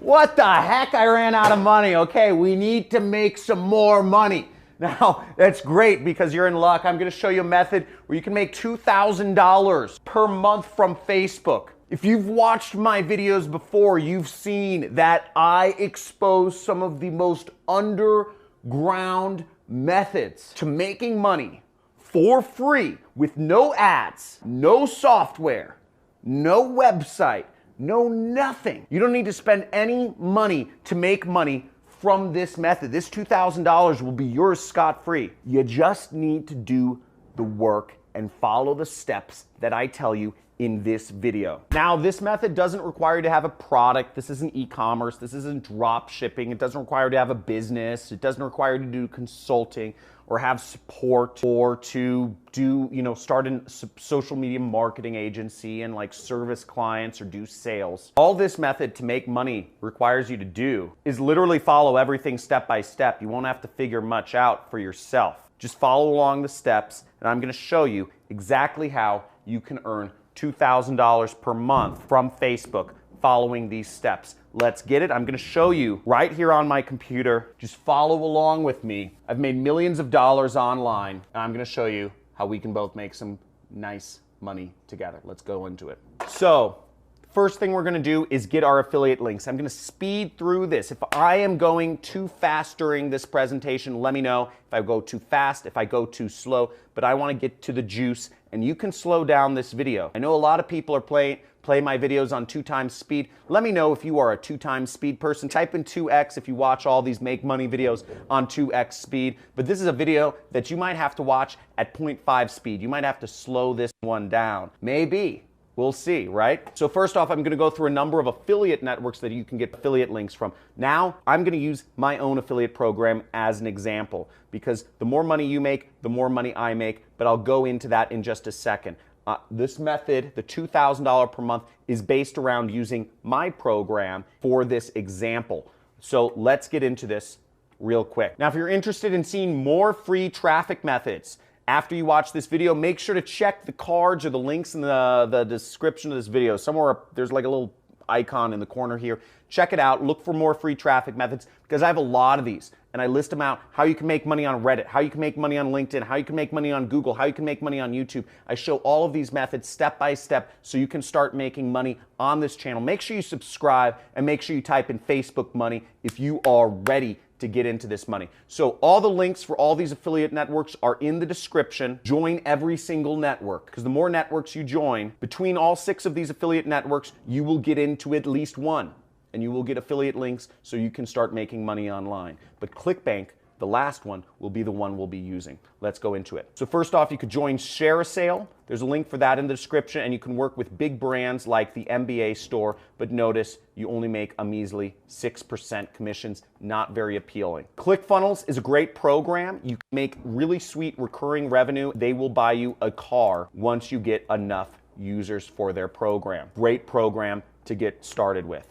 What the heck? I ran out of money. Okay, we need to make some more money. Now, that's great because you're in luck. I'm going to show you a method where you can make $2,000 per month from Facebook. If you've watched my videos before, you've seen that I expose some of the most underground methods to making money for free with no ads, no software, no website, no nothing. You don't need to spend any money to make money from this method. This $2,000 will be yours scot-free. You just need to do the work and follow the steps that I tell you in this video. Now, this method doesn't require you to have a product. This isn't e-commerce. This isn't drop shipping. It doesn't require you to have a business. It doesn't require you to do consulting or have support or to do, start a social media marketing agency and like service clients or do sales. All this method to make money requires you to do is literally follow everything step by step. You won't have to figure much out for yourself. Just follow along the steps, and I'm going to show you exactly how you can earn $2,000 per month from Facebook following these steps. Let's get it. I'm going to show you right here on my computer. Just follow along with me. I've made millions of dollars online, and I'm going to show you how we can both make some nice money together. Let's go into it. So, first thing we're going to do is get our affiliate links. I'm going to speed through this. If I am going too fast during this presentation, let me know. If I go too fast, if I go too slow, but I want to get to the juice, and you can slow down this video. I know a lot of people are play my videos on 2x speed. Let me know if you are a 2x speed person. Type in 2x if you watch all these make money videos on 2x speed. But this is a video that you might have to watch at 0.5 speed. You might have to slow this one down. Maybe. We'll see, right? So first off, I'm going to go through a number of affiliate networks that you can get affiliate links from. Now, I'm going to use my own affiliate program as an example because the more money you make, the more money I make, but I'll go into that in just a second. This method, the $2,000 per month, is based around using my program for this example. So let's get into this real quick. Now, if you're interested in seeing more free traffic methods, after you watch this video, make sure to check the cards or the links in the description of this video. Somewhere there's like a little icon in the corner here. Check it out. Look for more free traffic methods because I have a lot of these. And I list them out, how you can make money on Reddit, how you can make money on LinkedIn, how you can make money on Google, how you can make money on YouTube. I show all of these methods step by step so you can start making money on this channel. Make sure you subscribe and make sure you type in Facebook money if you are ready to get into this money. So all the links for all these affiliate networks are in the description. Join every single network because the more networks you join, between all 6 of these affiliate networks, you will get into at least one. And you will get affiliate links so you can start making money online. But ClickBank, the last one, will be the one we'll be using. Let's go into it. So first off, you could join Share a Sale. There's a link for that in the description, and you can work with big brands like the MBA store, but notice you only make a measly 6% commissions, not very appealing. ClickFunnels is a great program. You can make really sweet recurring revenue. They will buy you a car once you get enough users for their program. Great program to get started with.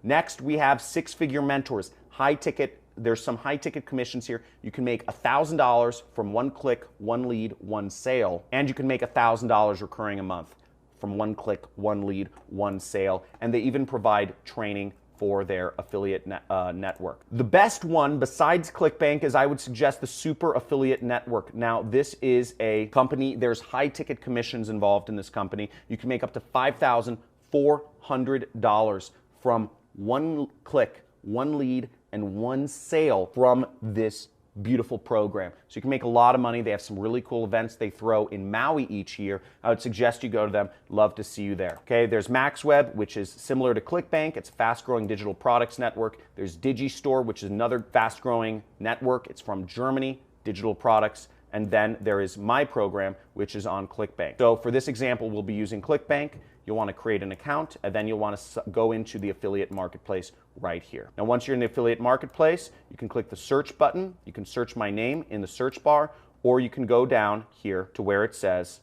Next, we have six-figure mentors, high ticket. There's some high ticket commissions here. You can make $1,000 from one click, one lead, one sale, and you can make $1,000 recurring a month from one click, one lead, one sale, and they even provide training for their affiliate network. The best one besides ClickBank is I would suggest the Super Affiliate Network. Now, this is a company, there's high ticket commissions involved in this company. You can make up to $5,400 from one click, one lead, and one sale from this beautiful program. So you can make a lot of money. They have some really cool events they throw in Maui each year. I would suggest you go to them. Love to see you there. Okay, there's MaxWeb, which is similar to ClickBank. It's a fast-growing digital products network. There's Digistore, which is another fast-growing network. It's from Germany, digital products. And then there is my program, which is on ClickBank. So for this example, we'll be using ClickBank. You'll want to create an account, and then you'll want to go into the affiliate marketplace right here. Now, once you're in the affiliate marketplace, you can click the search button. You can search my name in the search bar, or you can go down here to where it says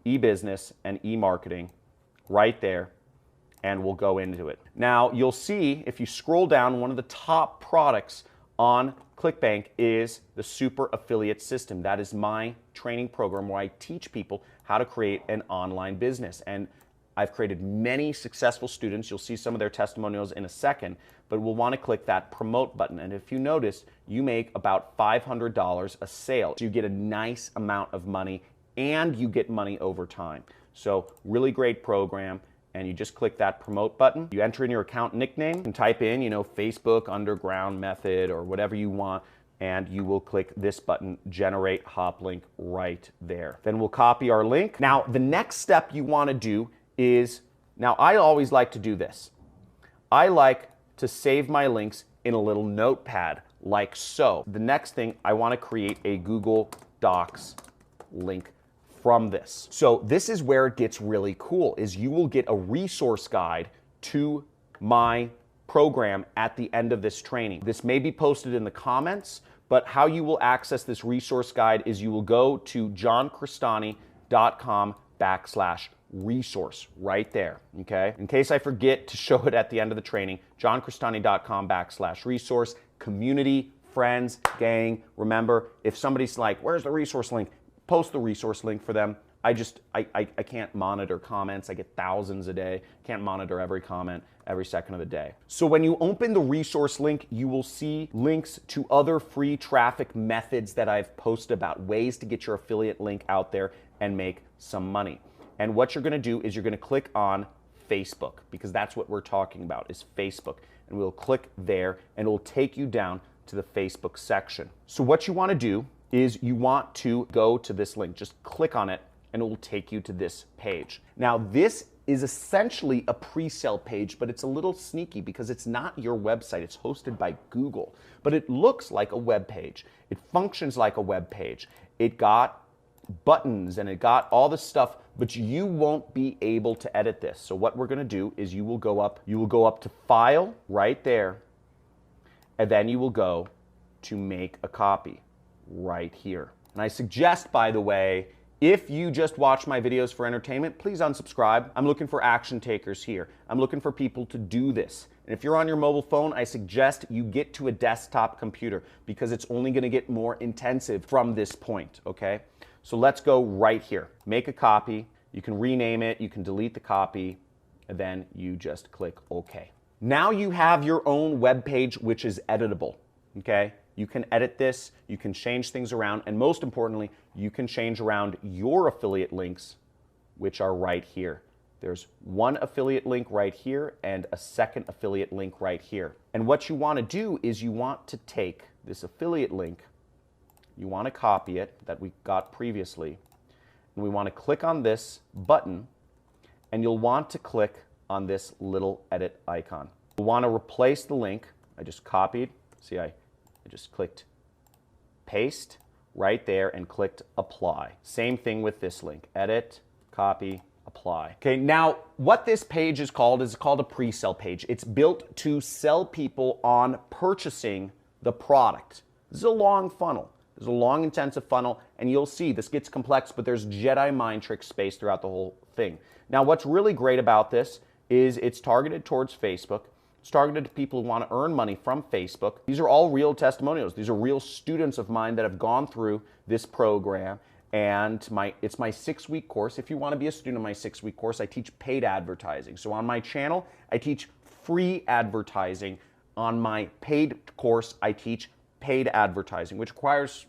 e-business and e-marketing right there, and we'll go into it. Now, you'll see if you scroll down, one of the top products on ClickBank is the Super Affiliate System. That is my training program where I teach people how to create an online business. And I've created many successful students. You'll see some of their testimonials in a second, but we'll want to click that promote button. And if you notice, you make about $500 a sale. So you get a nice amount of money and you get money over time. So really great program. And you just click that promote button. You enter in your account nickname and type in, Facebook Underground Method or whatever you want. And you will click this button, generate hop link, right there. Then we'll copy our link. Now, the next step you want to do is, now I always like to do this. I like to save my links in a little notepad like so. The next thing, I want to create a Google Docs link from this. So this is where it gets really cool, is you will get a resource guide to my program at the end of this training. This may be posted in the comments, but how you will access this resource guide is you will go to johncrestani.com/resource right there, okay? In case I forget to show it at the end of the training, johncrestani.com/resource, community, friends, gang. Remember, if somebody's like, where's the resource link? Post the resource link for them. I can't monitor comments. I get thousands a day. Can't monitor every comment every second of the day. So when you open the resource link, you will see links to other free traffic methods that I've posted about, ways to get your affiliate link out there and make some money. And what you're gonna do is you're gonna click on Facebook, because that's what we're talking about, is Facebook. And we'll click there and it will take you down to the Facebook section. So what you wanna do is you want to go to this link. Just click on it and it will take you to this page. Now this is essentially a pre-sale page, but it's a little sneaky because it's not your website. It's hosted by Google, but it looks like a web page. It functions like a web page. It got buttons and it got all this stuff, but you won't be able to edit this. So what we're gonna do is you will go up to File right there, and then you will go to Make a Copy right here. And I suggest, by the way, if you just watch my videos for entertainment, please unsubscribe. I'm looking for action takers here. I'm looking for people to do this. And if you're on your mobile phone, I suggest you get to a desktop computer because it's only gonna get more intensive from this point, okay? So let's go right here. Make a copy. You can rename it, you can delete the copy, and then you just click OK. Now you have your own web page which is editable, okay? You can edit this, you can change things around, and most importantly, you can change around your affiliate links, which are right here. There's one affiliate link right here and a second affiliate link right here. And what you want to do is you want to take this affiliate link, you want to copy it that we got previously, and we want to click on this button, and you'll want to click on this little edit icon. You'll want to replace the link. I just copied, see I just clicked paste right there and clicked apply. Same thing with this link, edit, copy, apply. Okay, now what this page is called a pre-sale page. It's built to sell people on purchasing the product. This is a long funnel. There's a long intensive funnel, and you'll see this gets complex, but there's Jedi mind trick space throughout the whole thing. Now what's really great about this is it's targeted towards Facebook. It's targeted to people who want to earn money from Facebook. These are all real testimonials. These are real students of mine that have gone through this program. And it's my 6-week course. If you want to be a student of my 6-week course, I teach paid advertising. So on my channel, I teach free advertising. On my paid course, I teach paid advertising, which requires,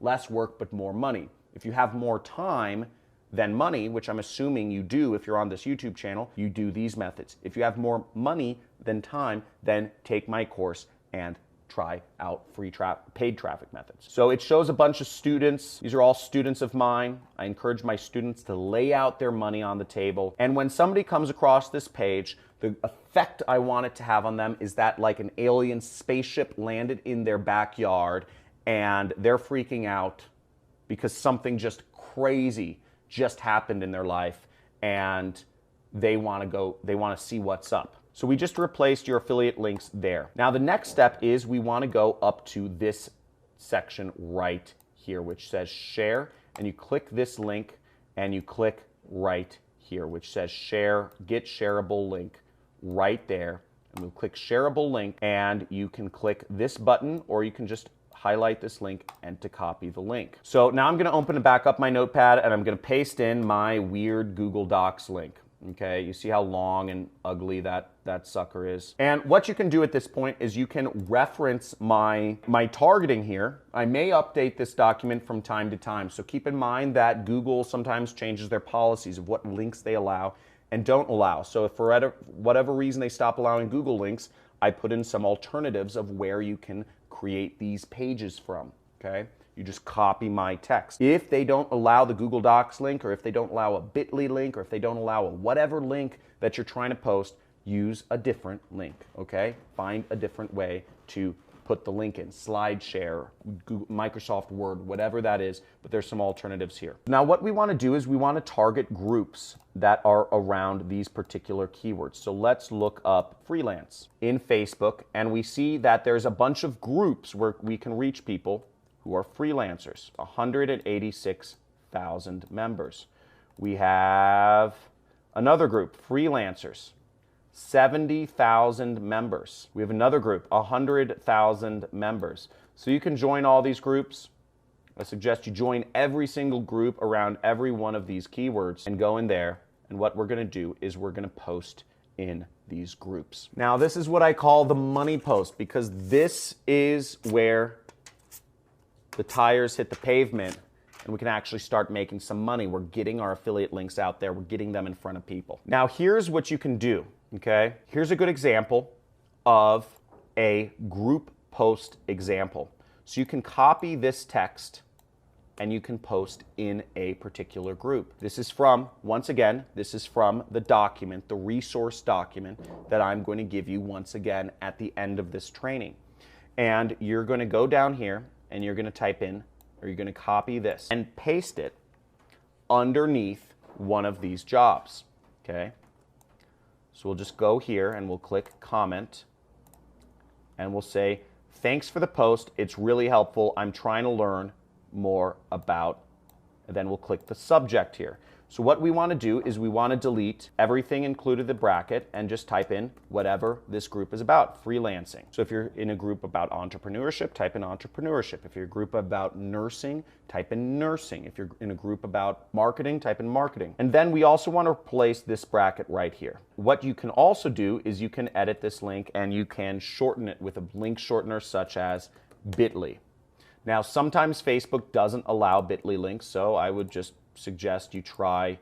less work but more money. If you have more time than money, which I'm assuming you do if you're on this YouTube channel, you do these methods. If you have more money than time, then take my course and try out paid traffic methods. So it shows a bunch of students. These are all students of mine. I encourage my students to lay out their money on the table. And when somebody comes across this page, the effect I want it to have on them is that like an alien spaceship landed in their backyard and they're freaking out because something just crazy just happened in their life and they want to see what's up. So we just replaced your affiliate links there. Now the next step is we want to go up to this section right here, which says share, and you click this link and you click right here, which says share, get shareable link right there. And we'll click shareable link, and you can click this button, or you can just highlight this link and to copy the link. So now I'm going to open and back up my notepad, and I'm going to paste in my weird Google Docs link. Okay, you see how long and ugly that sucker is. And what you can do at this point is you can reference my targeting here. I may update this document from time to time, so keep in mind that Google sometimes changes their policies of what links they allow and don't allow. So if for whatever reason they stop allowing Google links, I put in some alternatives of where you can create these pages from, okay? You just copy my text. If they don't allow the Google Docs link, or if they don't allow a bit.ly link, or if they don't allow a whatever link that you're trying to post, use a different link, okay? Find a different way to put the link in. SlideShare, Google, Microsoft Word, whatever that is, but there's some alternatives here. Now what we want to do is we want to target groups that are around these particular keywords. So let's look up freelance in Facebook, and we see that there's a bunch of groups where we can reach people who are freelancers, 186,000 members. We have another group, freelancers, 70,000 members. We have another group, 100,000 members. So you can join all these groups. I suggest you join every single group around every one of these keywords and go in there. And what we're going to do is we're going to post in these groups. Now this is what I call the money post, because this is where the tires hit the pavement and we can actually start making some money. We're getting our affiliate links out there. We're getting them in front of people. Now here's what you can do, okay? Here's a good example of a group post example. So you can copy this text and you can post in a particular group. This is from, once again, this is from the document, the resource document that I'm going to give you once again at the end of this training. And you're going to go down here and you're going to type in, or you're going to copy this and paste it underneath one of these jobs, okay? So we'll just go here and we'll click comment and we'll say, thanks for the post, it's really helpful, I'm trying to learn more about, and then we'll click the subject here. So what we want to do is we want to delete everything included the bracket and just type in whatever this group is about, freelancing. So if you're in a group about entrepreneurship, type in entrepreneurship. If you're in a group about nursing, type in nursing. If you're in a group about marketing, type in marketing. And then we also want to replace this bracket right here. What you can also do is you can edit this link and you can shorten it with a link shortener such as bit.ly. Now sometimes Facebook doesn't allow bit.ly links, so I would just suggest you try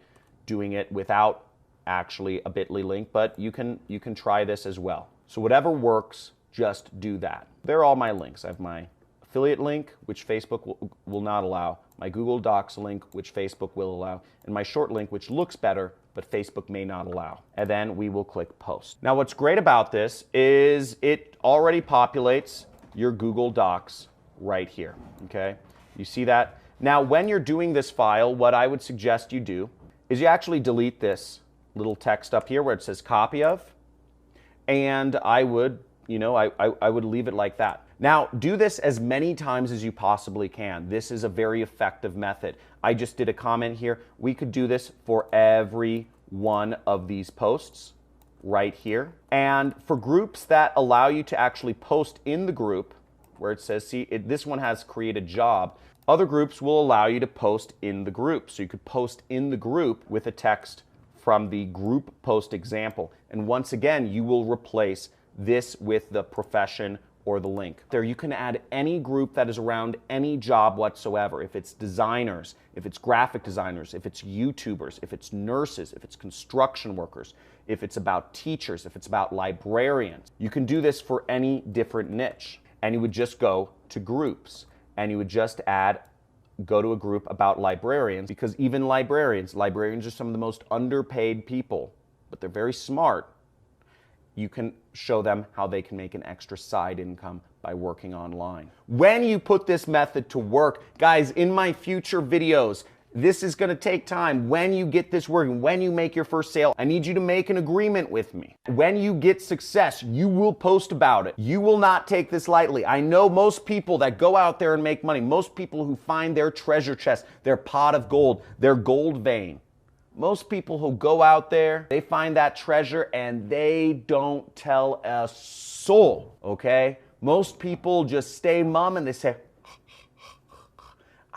doing it without actually a bit.ly link, but you can try this as well. So whatever works, just do that. They're all my links. I have my affiliate link, which Facebook will not allow, my Google Docs link, which Facebook will allow, and my short link, which looks better, but Facebook may not allow. And then we will click post. Now what's great about this is it already populates your Google Docs right here, okay? You see that? Now, when you're doing this file, what I would suggest you do is you actually delete this little text up here where it says copy of, and I would, I would leave it like that. Now, do this as many times as you possibly can. This is a very effective method. I just did a comment here. We could do this for every one of these posts right here. And for groups that allow you to actually post in the group, where it says, see, this one has create a job. Other groups will allow you to post in the group. So you could post in the group with a text from the group post example. And once again, you will replace this with the profession or the link. There you can add any group that is around any job whatsoever. If it's designers, if it's graphic designers, if it's YouTubers, if it's nurses, if it's construction workers, if it's about teachers, if it's about librarians. You can do this for any different niche. And you would just go to groups and you would just go to a group about librarians, because even librarians are some of the most underpaid people, but they're very smart. You can show them how they can make an extra side income by working online. When you put this method to work, guys, in my future videos, this is going to take time. When you get this working, when you make your first sale, I need you to make an agreement with me. When you get success, you will post about it. You will not take this lightly. I know most people that go out there and make money, most people who find their treasure chest, their pot of gold, their gold vein, most people who go out there, they find that treasure and they don't tell a soul, okay? Most people just stay mum and they say,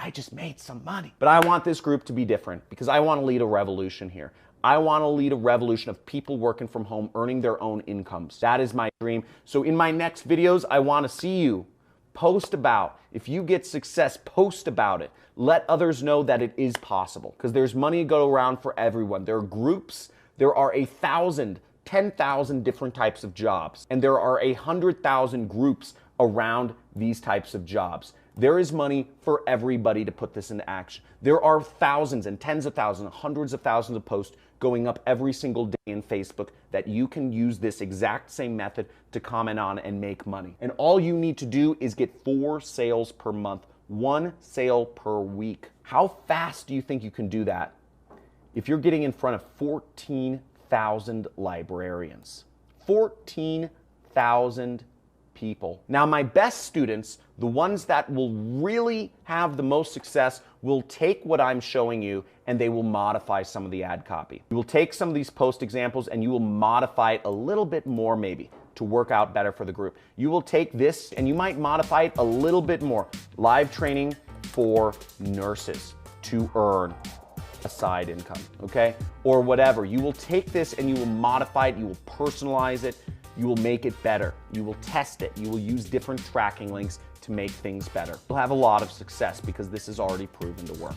I just made some money. But I want this group to be different because I want to lead a revolution here. I want to lead a revolution of people working from home, earning their own incomes. That is my dream. So in my next videos, I want to see you post about. If you get success, post about it. Let others know that it is possible, because there's money to go around for everyone. There are groups. There are 1,000, 10,000 different types of jobs, and there are 100,000 groups around these types of jobs. There is money for everybody to put this into action. There are thousands and tens of thousands, hundreds of thousands of posts going up every single day in Facebook that you can use this exact same method to comment on and make money. And all you need to do is get 4 sales per month, 1 sale per week. How fast do you think you can do that if you're getting in front of 14,000 librarians? 14,000 people. Now, my best students, the ones that will really have the most success, will take what I'm showing you and they will modify some of the ad copy. You will take some of these post examples and you will modify it a little bit more, maybe, to work out better for the group. You will take this and you might modify it a little bit more. Live training for nurses to earn a side income, okay? Or whatever. You will take this and you will modify it, you will personalize it, you will make it better. You will test it. You will use different tracking links to make things better. You'll have a lot of success because this is already proven to work.